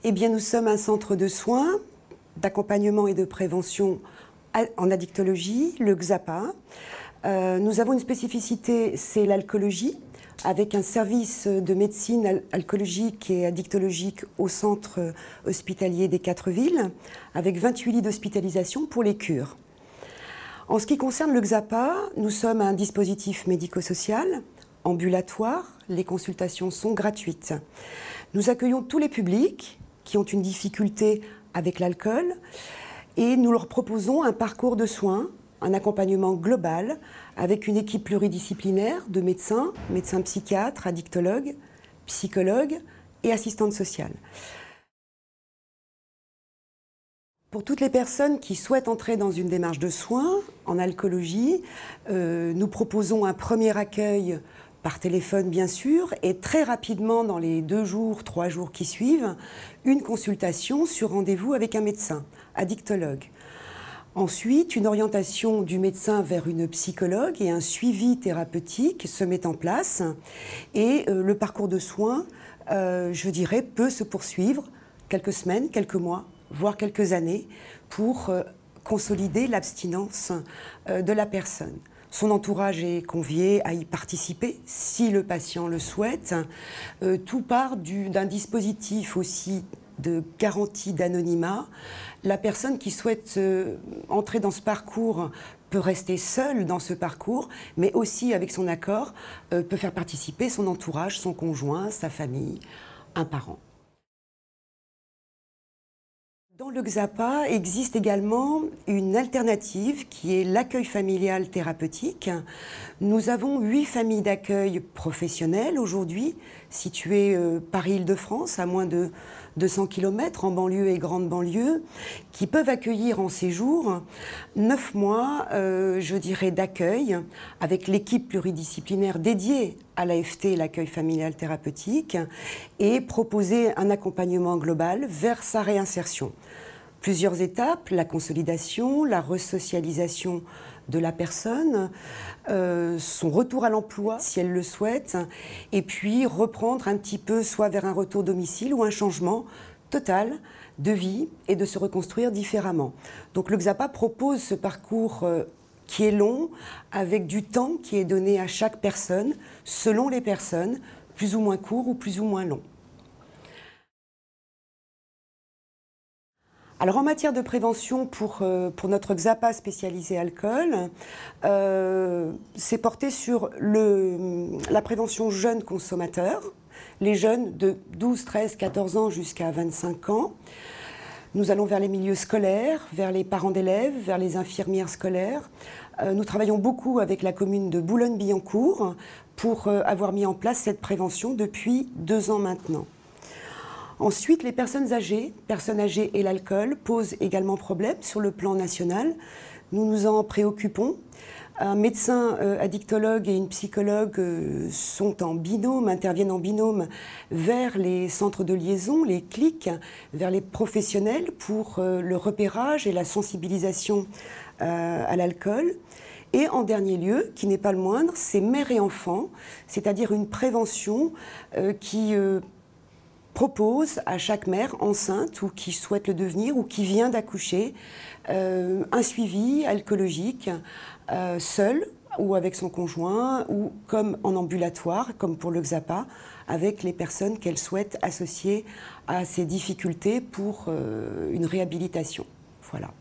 Eh bien, nous sommes un centre de soins, d'accompagnement et de prévention en addictologie, le XAPA. Nous avons une spécificité, c'est l'alcoolologie, avec un service de médecine alcoolologique et addictologique au centre hospitalier des 4 villes, avec 28 lits d'hospitalisation pour les cures. En ce qui concerne le XAPA, nous sommes un dispositif médico-social, ambulatoire, les consultations sont gratuites. Nous accueillons tous les publics qui ont une difficulté avec l'alcool et nous leur proposons un parcours de soins, un accompagnement global avec une équipe pluridisciplinaire de médecins, médecins psychiatres, addictologues, psychologues et assistantes sociales. Pour toutes les personnes qui souhaitent entrer dans une démarche de soins en alcoolologie, nous proposons un premier accueil par téléphone bien sûr, et très rapidement, dans les 2 jours, 3 jours qui suivent, une consultation sur rendez-vous avec un médecin, addictologue. Ensuite, une orientation du médecin vers une psychologue et un suivi thérapeutique se met en place. Et le parcours de soins, je dirais, peut se poursuivre quelques semaines, quelques mois, voire quelques années, pour consolider l'abstinence de la personne. Son entourage est convié à y participer si le patient le souhaite. Tout part d'un dispositif aussi de garantie d'anonymat. La personne qui souhaite entrer dans ce parcours peut rester seule dans ce parcours, mais aussi avec son accord peut faire participer son entourage, son conjoint, sa famille, un parent. Dans le XAPA existe également une alternative qui est l'accueil familial thérapeutique. Nous avons 8 familles d'accueil professionnelles aujourd'hui, situées Paris-Île-de-France, à moins de 200 km, en banlieue et grande banlieue, qui peuvent accueillir en séjour 9 mois, je dirais, d'accueil, avec l'équipe pluridisciplinaire dédiée à l'AFT, l'accueil familial thérapeutique, et proposer un accompagnement global vers sa réinsertion. Plusieurs étapes, la consolidation, la resocialisation de la personne, son retour à l'emploi si elle le souhaite, et puis reprendre un petit peu soit vers un retour domicile ou un changement total de vie et de se reconstruire différemment. Donc le XAPA propose ce parcours qui est long, avec du temps qui est donné à chaque personne, selon les personnes, plus ou moins court ou plus ou moins long. Alors en matière de prévention pour notre XAPA spécialisé alcool, c'est porté sur la prévention jeunes consommateurs, les jeunes de 12, 13, 14 ans jusqu'à 25 ans. Nous allons vers les milieux scolaires, vers les parents d'élèves, vers les infirmières scolaires. Nous travaillons beaucoup avec la commune de Boulogne-Billancourt pour avoir mis en place cette prévention depuis 2 ans maintenant. Ensuite, les personnes âgées et l'alcool posent également problème sur le plan national. Nous nous en préoccupons. Un médecin addictologue et une psychologue sont en binôme, interviennent en binôme vers les centres de liaison, les CLIC, vers les professionnels pour le repérage et la sensibilisation à l'alcool. Et en dernier lieu, qui n'est pas le moindre, c'est mère et enfant, c'est-à-dire une prévention qui propose à chaque mère enceinte ou qui souhaite le devenir ou qui vient d'accoucher un suivi alcoolologique seul ou avec son conjoint ou comme en ambulatoire, comme pour le XAPA, avec les personnes qu'elle souhaite associer à ces difficultés pour une réhabilitation. Voilà.